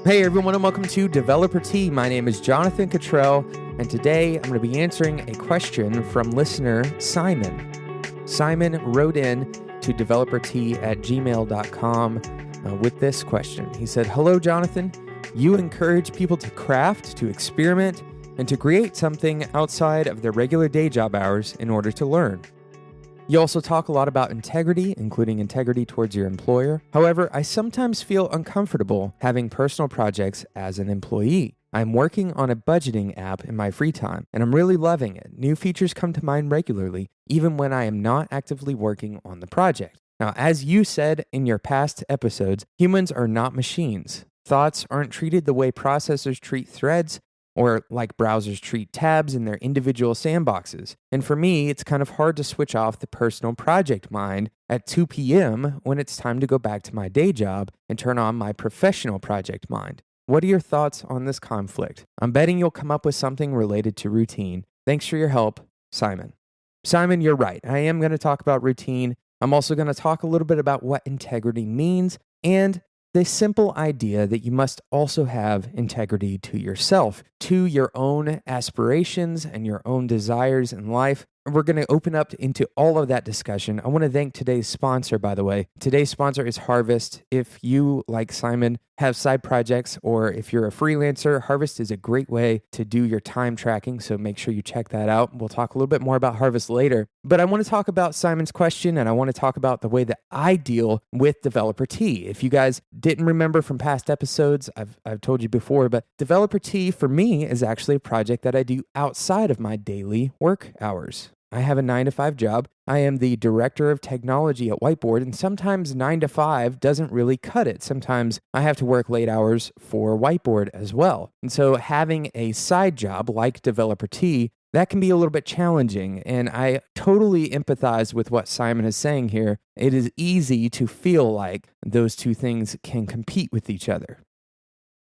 Hey everyone, and welcome to Developer Tea. My name is Jonathan Cottrell, and today I'm going to be answering a question from listener Simon. Simon wrote in to developertea@gmail.com with this question. He said, "Hello, Jonathan. You encourage people to craft, to experiment, and to create something outside of their regular day job hours in order to learn. You also talk a lot about integrity, including integrity towards your employer. However, I sometimes feel uncomfortable having personal projects as an employee. I'm working on a budgeting app in my free time, and I'm really loving it. New features come to mind regularly, even when I am not actively working on the project. Now, as you said in your past episodes, humans are not machines. Thoughts aren't treated the way processors treat threads, or like browsers treat tabs in their individual sandboxes. And for me, it's kind of hard to switch off the personal project mind at 2 p.m. when it's time to go back to my day job and turn on my professional project mind. What are your thoughts on this conflict? I'm betting you'll come up with something related to routine. Thanks for your help, Simon." Simon, you're right. I am going to talk about routine. I'm also going to talk a little bit about what integrity means and the simple idea that you must also have integrity to yourself, to your own aspirations and your own desires in life. We're going to open up into all of that discussion. I want to thank today's sponsor, by the way. Today's sponsor is Harvest. If you, like Simon, have side projects, or if you're a freelancer, Harvest is a great way to do your time tracking, so make sure you check that out. We'll talk a little bit more about Harvest later. But I want to talk about Simon's question, and I want to talk about the way that I deal with Developer Tea. If you guys didn't remember from past episodes, I've told you before, but Developer Tea for me is actually a project that I do outside of my daily work hours. I have a 9-to-5 job. I am the director of technology at Whiteboard, and sometimes 9 to 5 doesn't really cut it. Sometimes I have to work late hours for Whiteboard as well. And so having a side job like Developer Tea, that can be a little bit challenging, and I totally empathize with what Simon is saying here. It is easy to feel like those two things can compete with each other.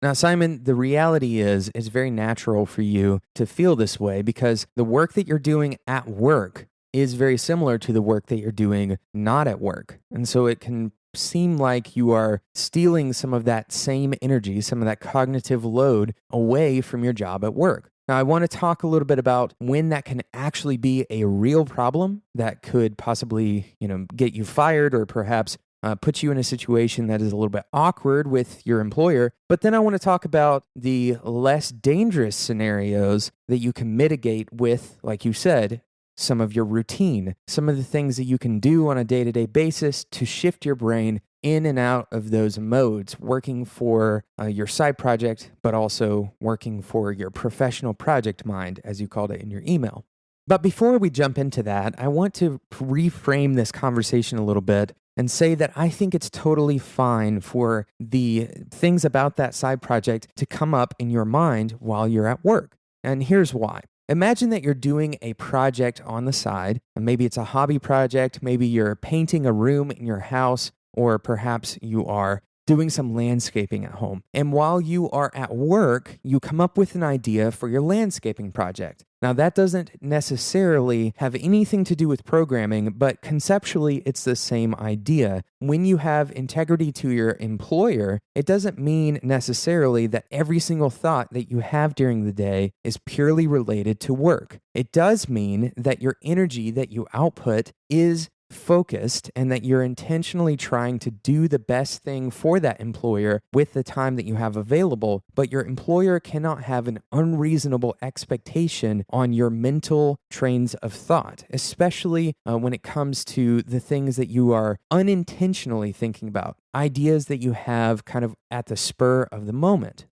Now, Simon, the reality is it's very natural for you to feel this way because the work that you're doing at work is very similar to the work that you're doing not at work. And so it can seem like you are stealing some of that same energy, some of that cognitive load away from your job at work. Now, I want to talk a little bit about when that can actually be a real problem that could possibly, get you fired or perhaps put you in a situation that is a little bit awkward with your employer. But then I want to talk about the less dangerous scenarios that you can mitigate with, like you said, some of your routine, some of the things that you can do on a day-to-day basis to shift your brain in and out of those modes, working for your side project, but also working for your professional project mind, as you called it in your email. But before we jump into that, I want to reframe this conversation a little bit and say that I think it's totally fine for the things about that side project to come up in your mind while you're at work. And here's why. Imagine that you're doing a project on the side, and maybe it's a hobby project, maybe you're painting a room in your house, or perhaps you are doing some landscaping at home. And while you are at work, you come up with an idea for your landscaping project. Now, that doesn't necessarily have anything to do with programming, but conceptually, it's the same idea. When you have integrity to your employer, it doesn't mean necessarily that every single thought that you have during the day is purely related to work. It does mean that your energy that you output is focused and that you're intentionally trying to do the best thing for that employer with the time that you have available, but your employer cannot have an unreasonable expectation on your mental trains of thought, especially when it comes to the things that you are unintentionally thinking about, ideas that you have kind of at the spur of the moment.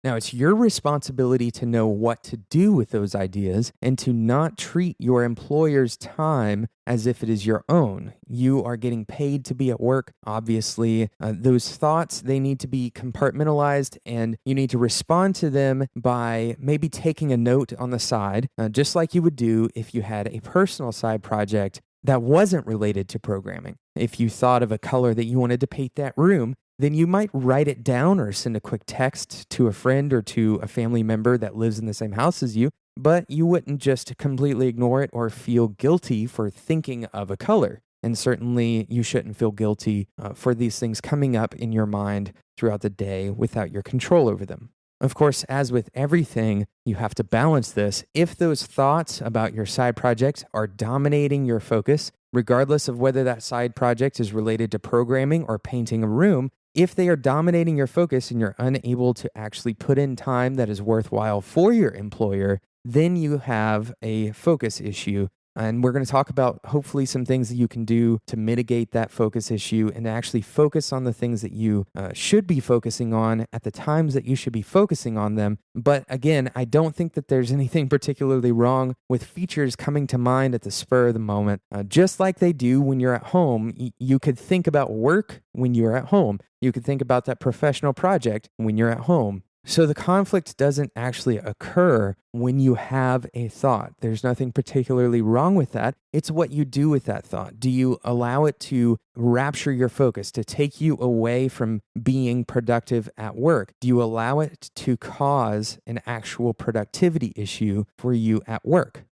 Now, it's your responsibility to know what to do with those ideas and to not treat your employer's time as if it is your own. You are getting paid to be at work. Obviously, those thoughts, they need to be compartmentalized, and you need to respond to them by maybe taking a note on the side, just like you would do if you had a personal side project that wasn't related to programming. If you thought of a color that you wanted to paint that room, then you might write it down or send a quick text to a friend or to a family member that lives in the same house as you, but you wouldn't just completely ignore it or feel guilty for thinking of a color. And certainly you shouldn't feel guilty for these things coming up in your mind throughout the day without your control over them. Of course, as with everything, you have to balance this. If those thoughts about your side project are dominating your focus, regardless of whether that side project is related to programming or painting a room, if they are dominating your focus and you're unable to actually put in time that is worthwhile for your employer, then you have a focus issue. And we're going to talk about hopefully some things that you can do to mitigate that focus issue and to actually focus on the things that you should be focusing on at the times that you should be focusing on them. But again, I don't think that there's anything particularly wrong with features coming to mind at the spur of the moment. Just like they do when you're at home, you could think about work when you're at home. You could think about that professional project when you're at home. So the conflict doesn't actually occur when you have a thought. There's nothing particularly wrong with that. It's what you do with that thought. Do you allow it to rapture your focus, to take you away from being productive at work? Do you allow it to cause an actual productivity issue for you at work?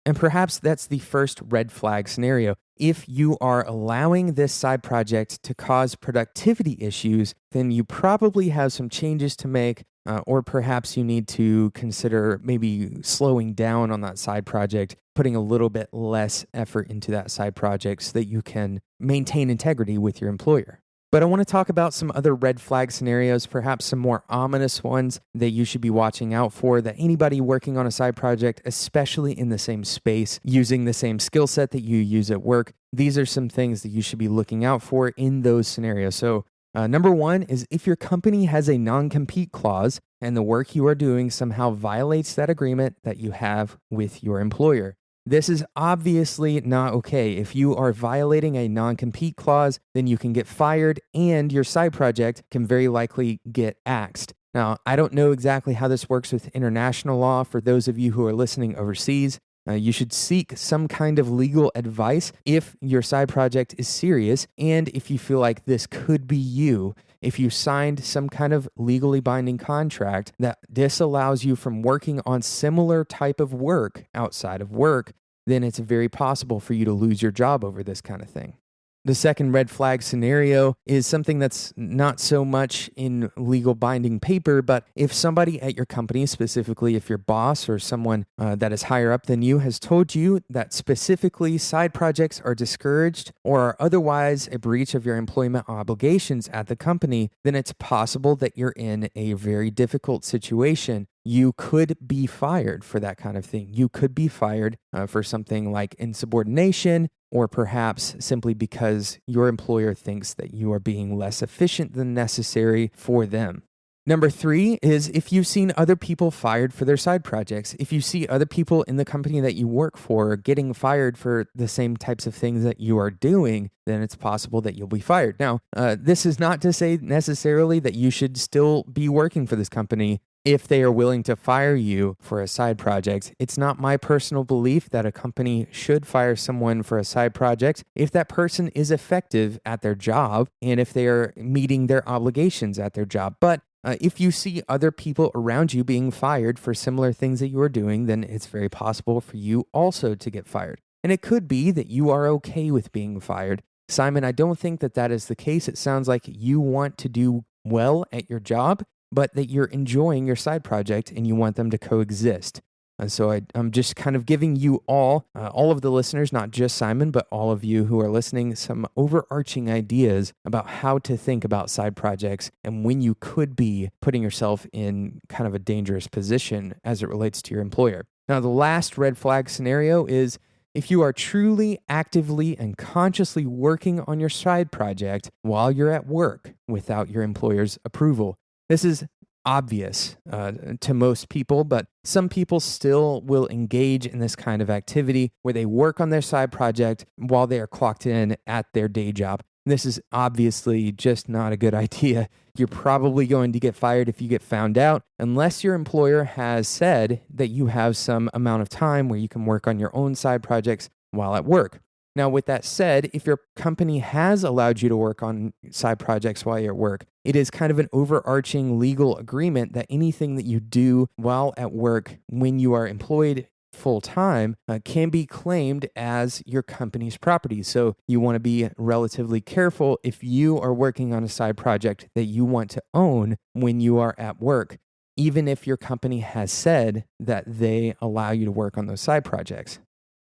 And perhaps that's the first red flag scenario. If you are allowing this side project to cause productivity issues, then you probably have some changes to make, or perhaps you need to consider maybe slowing down on that side project, putting a little bit less effort into that side project so that you can maintain integrity with your employer. But I want to talk about some other red flag scenarios, perhaps some more ominous ones that you should be watching out for, that anybody working on a side project, especially in the same space, using the same skill set that you use at work, these are some things that you should be looking out for in those scenarios. So number one is if your company has a non-compete clause and the work you are doing somehow violates that agreement that you have with your employer. This is obviously not okay. If you are violating a non-compete clause, then you can get fired and your side project can very likely get axed. Now, I don't know exactly how this works with international law. For those of you who are listening overseas, you should seek some kind of legal advice if your side project is serious and if you feel like this could be you. If you signed some kind of legally binding contract that disallows you from working on similar type of work outside of work, then it's very possible for you to lose your job over this kind of thing. The second red flag scenario is something that's not so much in legal binding paper, but if somebody at your company, specifically if your boss or someone that is higher up than you has told you that specifically side projects are discouraged or are otherwise a breach of your employment obligations at the company, then it's possible that you're in a very difficult situation. You could be fired for that kind of thing. You could be fired for something like insubordination, or perhaps simply because your employer thinks that you are being less efficient than necessary for them. Number three is if you've seen other people fired for their side projects. If you see other people in the company that you work for getting fired for the same types of things that you are doing, then it's possible that you'll be fired. Now, this is not to say necessarily that you should still be working for this company if they are willing to fire you for a side project. It's not my personal belief that a company should fire someone for a side project if that person is effective at their job and if they are meeting their obligations at their job. But if you see other people around you being fired for similar things that you are doing, then it's very possible for you also to get fired. And it could be that you are okay with being fired. Simon, I don't think that that is the case. It sounds like you want to do well at your job, but that you're enjoying your side project and you want them to coexist. And so I'm just kind of giving you all of the listeners, not just Simon, but all of you who are listening, some overarching ideas about how to think about side projects and when you could be putting yourself in kind of a dangerous position as it relates to your employer. Now, the last red flag scenario is if you are truly, actively, and consciously working on your side project while you're at work without your employer's approval. This is obvious to most people, but some people still will engage in this kind of activity where they work on their side project while they are clocked in at their day job. This is obviously just not a good idea. You're probably going to get fired if you get found out, unless your employer has said that you have some amount of time where you can work on your own side projects while at work. Now, with that said, if your company has allowed you to work on side projects while you're at work, it is kind of an overarching legal agreement that anything that you do while at work when you are employed full time can be claimed as your company's property. So you want to be relatively careful if you are working on a side project that you want to own when you are at work, even if your company has said that they allow you to work on those side projects.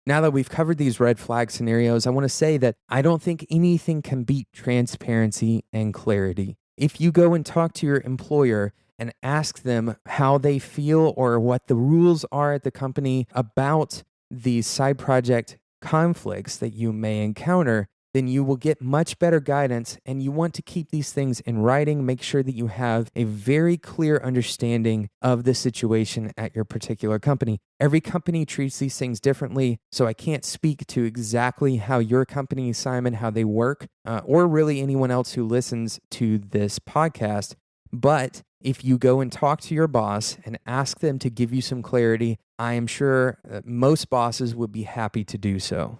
Now that we've covered these red flag scenarios, I want to say that I don't think anything can beat transparency and clarity. If you go and talk to your employer and ask them how they feel or what the rules are at the company about the side project conflicts that you may encounter, then you will get much better guidance, and you want to keep these things in writing. Make sure that you have a very clear understanding of the situation at your particular company. Every company treats these things differently, so I can't speak to exactly how your company, Simon, how they work, or really anyone else who listens to this podcast. But if you go and talk to your boss and ask them to give you some clarity, I am sure most bosses would be happy to do so.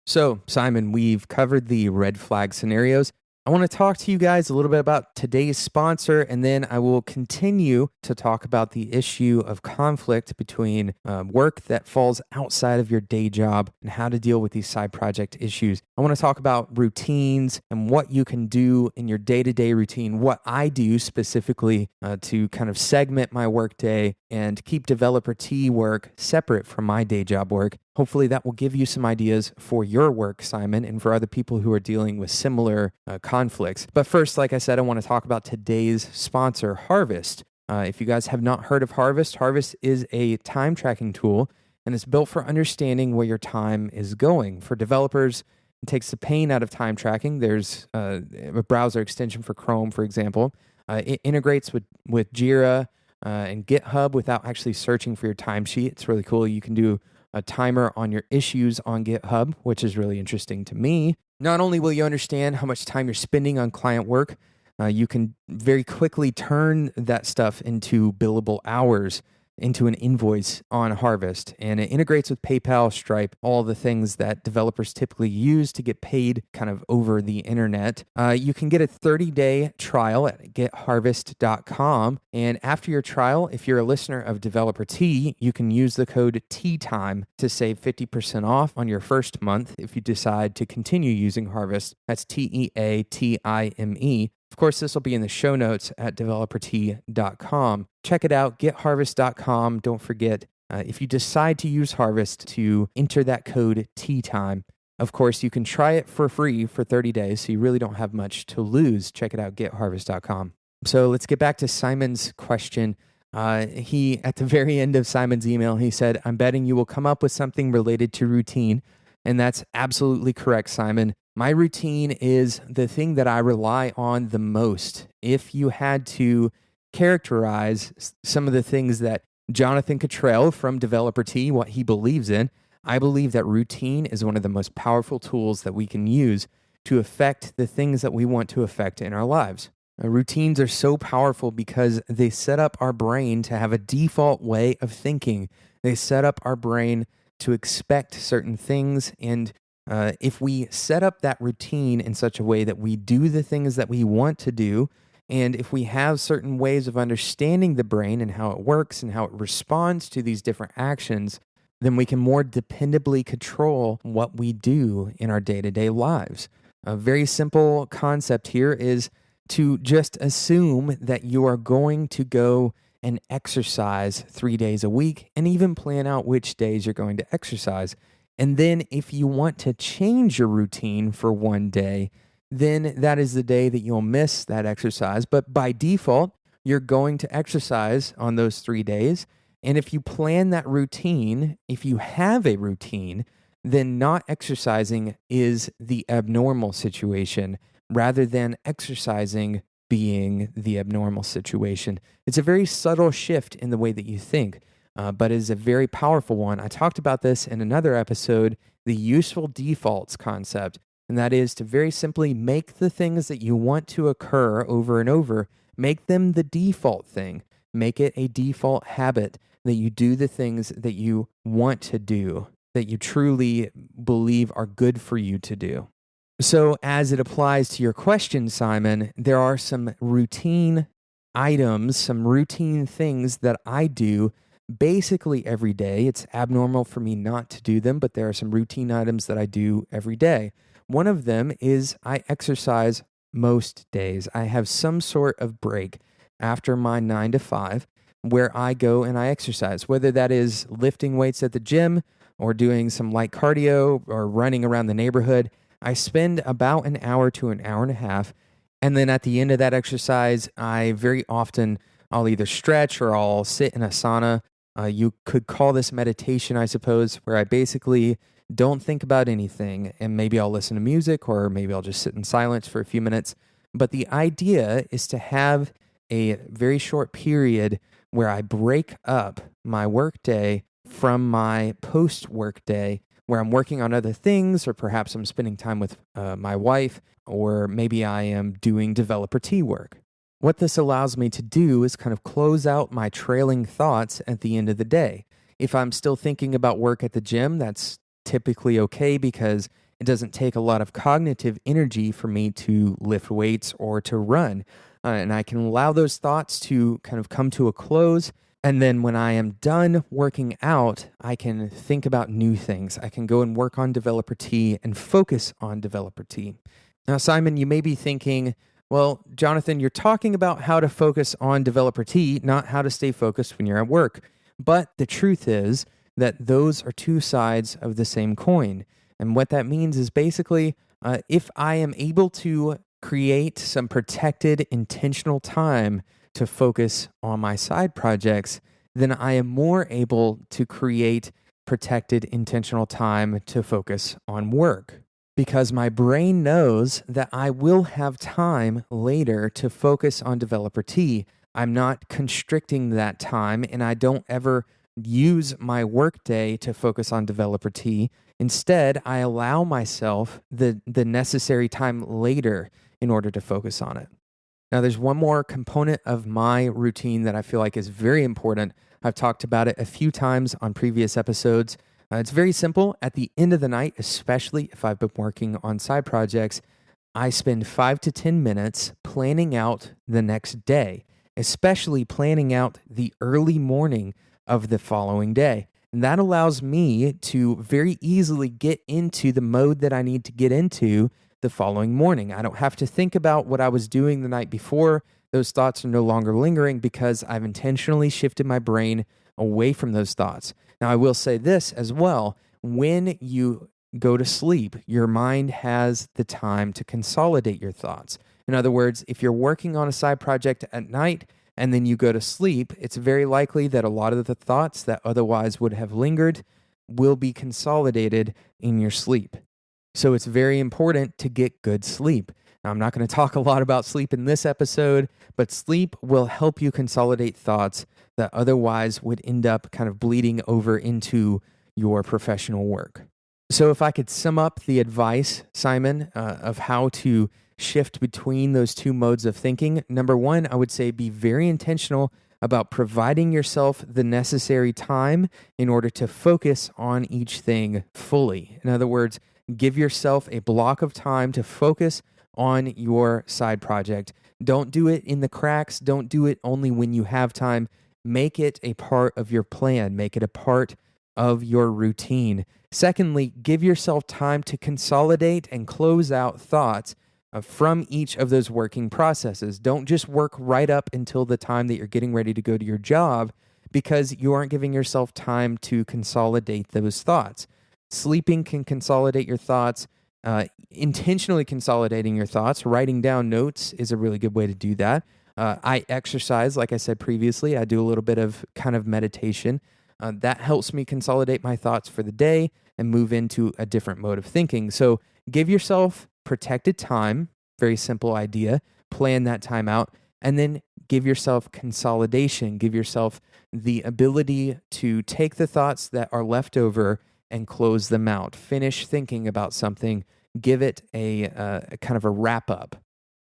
So, Simon, we've covered the red flag scenarios. I want to talk to you guys a little bit about today's sponsor, and then I will continue to talk about the issue of conflict between work that falls outside of your day job and how to deal with these side project issues. I want to talk about routines and what you can do in your day-to-day routine, what I do specifically to kind of segment my workday and keep developer T work separate from my day job work. Hopefully that will give you some ideas for your work, Simon, and for other people who are dealing with similar conflicts. But first, like I said, I want to talk about today's sponsor, Harvest. If you guys have not heard of Harvest, Harvest is a time tracking tool, and it's built for understanding where your time is going. For developers, it takes the pain out of time tracking. There's a browser extension for Chrome, for example. It integrates with JIRA and GitHub without actually searching for your timesheet. It's really cool. You can do a timer on your issues on GitHub, which is really interesting to me. Not only will you understand how much time you're spending on client work, you can very quickly turn that stuff into billable hours, into an invoice on Harvest. And it integrates with PayPal, Stripe, all the things that developers typically use to get paid kind of over the internet. You can get a 30-day trial at getharvest.com. And after your trial, if you're a listener of Developer T, you can use the code TTIME to save 50% off on your first month if you decide to continue using Harvest. That's TEATIME. Of course, this will be in the show notes at developerT.com. Check it out, getharvest.com. Don't forget, if you decide to use Harvest, to enter that code TTIME. Of course, you can try it for free for 30 days, so you really don't have much to lose. Check it out, getharvest.com. So let's get back to Simon's question. He, at the very end of Simon's email, he said, "I'm betting you will come up with something related to routine." And that's absolutely correct, Simon. My routine is the thing that I rely on the most. If you had to characterize some of the things that Jonathan Cottrell from Developer T, what he believes in, I believe that routine is one of the most powerful tools that we can use to affect the things that we want to affect in our lives. Routines are so powerful because they set up our brain to have a default way of thinking. They set up our brain to expect certain things, and if we set up that routine in such a way that we do the things that we want to do, and if we have certain ways of understanding the brain and how it works and how it responds to these different actions, then we can more dependably control what we do in our day-to-day lives. A very simple concept here is to just assume that you are going to go and exercise 3 days a week, and even plan out which days you're going to exercise. And then if you want to change your routine for one day, then that is the day that you'll miss that exercise. But by default, you're going to exercise on those 3 days. And if you plan that routine, if you have a routine, then not exercising is the abnormal situation rather than exercising being the abnormal situation. It's a very subtle shift in the way that you think, but it is a very powerful one. I talked about this in another episode, the useful defaults concept, and that is to very simply make the things that you want to occur over and over, make them the default thing. Make it a default habit that you do the things that you want to do, that you truly believe are good for you to do. So as it applies to your question, Simon, there are some routine items, some routine things that I do basically every day. It's abnormal for me not to do them, but there are some routine items that I do every day. One of them is I exercise most days. I have some sort of break after my 9 to 5 where I go and I exercise, whether that is lifting weights at the gym or doing some light cardio or running around the neighborhood. I spend about an hour to an hour and a half. And then at the end of that exercise, I very often, I'll either stretch or I'll sit in a sauna. You could call this meditation, I suppose, where I basically don't think about anything and maybe I'll listen to music or maybe I'll just sit in silence for a few minutes. But the idea is to have a very short period where I break up my workday from my post-work day, where I'm working on other things, or perhaps I'm spending time with my wife, or maybe I am doing developer T work. What this allows me to do is kind of close out my trailing thoughts at the end of the day. If I'm still thinking about work at the gym, that's typically okay because it doesn't take a lot of cognitive energy for me to lift weights or to run. And I can allow those thoughts to kind of come to a close. And then when I am done working out, I can think about new things. I can go and work on developer T and focus on developer T. Now, Simon, you may be thinking, well, Jonathan, you're talking about how to focus on developer T, not how to stay focused when you're at work. But the truth is that those are two sides of the same coin. And what that means is basically, if I am able to create some protected, intentional time to focus on my side projects, then I am more able to create protected, intentional time to focus on work. Because my brain knows that I will have time later to focus on developer T. I'm not constricting that time and I don't ever use my workday to focus on developer T. Instead, I allow myself the necessary time later in order to focus on it. Now, there's one more component of my routine that I feel like is very important. I've talked about it a few times on previous episodes. It's very simple. At the end of the night, especially if I've been working on side projects, I spend 5 to 10 minutes planning out the next day, especially planning out the early morning of the following day. And that allows me to very easily get into the mode that I need to get into the following morning. I don't have to think about what I was doing the night before. Those thoughts are no longer lingering because I've intentionally shifted my brain away from those thoughts. Now, I will say this as well. When you go to sleep, your mind has the time to consolidate your thoughts. In other words, if you're working on a side project at night and then you go to sleep, it's very likely that a lot of the thoughts that otherwise would have lingered will be consolidated in your sleep. So it's very important to get good sleep. Now, I'm not going to talk a lot about sleep in this episode, but sleep will help you consolidate thoughts that otherwise would end up kind of bleeding over into your professional work. So if I could sum up the advice, Simon, of how to shift between those two modes of thinking, number one, I would say be very intentional about providing yourself the necessary time in order to focus on each thing fully. In other words, give yourself a block of time to focus on your side project. Don't do it in the cracks. Don't do it only when you have time. Make it a part of your plan. Make it a part of your routine. Secondly, give yourself time to consolidate and close out thoughts from each of those working processes. Don't just work right up until the time that you're getting ready to go to your job because you aren't giving yourself time to consolidate those thoughts. Sleeping can consolidate your thoughts. Intentionally consolidating your thoughts, writing down notes is a really good way to do that. I exercise, like I said previously. I do a little bit of kind of meditation. That helps me consolidate my thoughts for the day and move into a different mode of thinking. So give yourself protected time, very simple idea. Plan that time out, and then give yourself consolidation. Give yourself the ability to take the thoughts that are left over and close them out. Finish thinking about something. Give it a kind of a wrap up.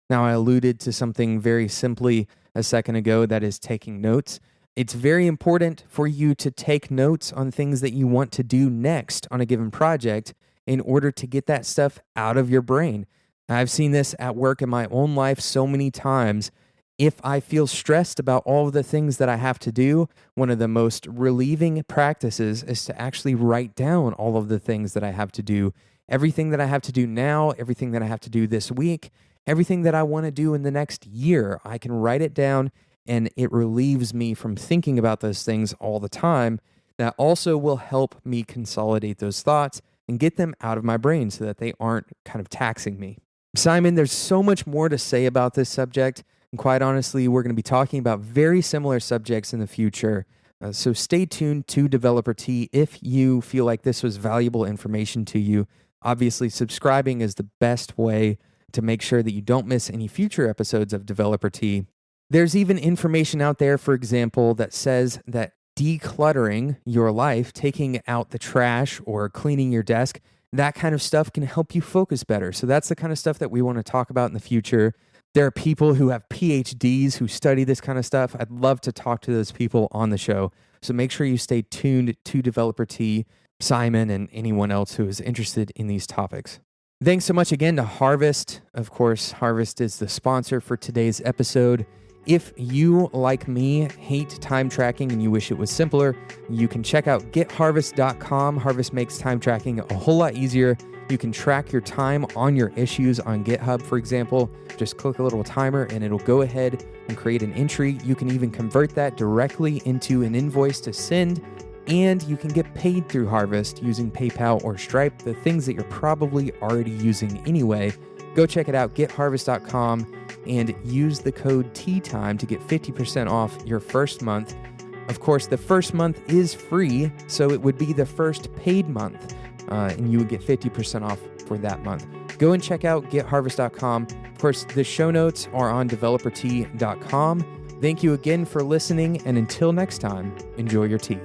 Now, I alluded to something very simply a second ago, that is taking notes. It's very important for you to take notes on things that you want to do next on a given project in order to get that stuff out of your brain. I've seen this at work in my own life so many times. If I feel stressed about all of the things that I have to do, one of the most relieving practices is to actually write down all of the things that I have to do. Everything that I have to do now, everything that I have to do this week, everything that I want to do in the next year, I can write it down and it relieves me from thinking about those things all the time. That also will help me consolidate those thoughts and get them out of my brain so that they aren't kind of taxing me. Simon, there's so much more to say about this subject. And quite honestly, we're going to be talking about very similar subjects in the future. So stay tuned to Developer Tea if you feel like this was valuable information to you. Obviously, subscribing is the best way to make sure that you don't miss any future episodes of Developer Tea. There's even information out there, for example, that says that decluttering your life, taking out the trash or cleaning your desk, that kind of stuff can help you focus better. So that's the kind of stuff that we want to talk about in the future. There are people who have PhDs who study this kind of stuff. I'd love to talk to those people on the show. So make sure you stay tuned to Developer Tea, Simon, and anyone else who is interested in these topics. Thanks so much again to Harvest. Of course, Harvest is the sponsor for today's episode. If you, like me, hate time tracking and you wish it was simpler, you can check out getharvest.com. Harvest makes time tracking a whole lot easier. You can track your time on your issues on GitHub, for example. Just click a little timer and it'll go ahead and create an entry. You can even convert that directly into an invoice to send, and you can get paid through Harvest using PayPal or Stripe, the things that you're probably already using anyway. Go check it out, getharvest.com, and use the code TEATIME to get 50% off your first month. Of course, the first month is free, so it would be the first paid month, and you would get 50% off for that month. Go and check out getharvest.com. Of course, the show notes are on developertea.com. Thank you again for listening, and until next time, enjoy your tea.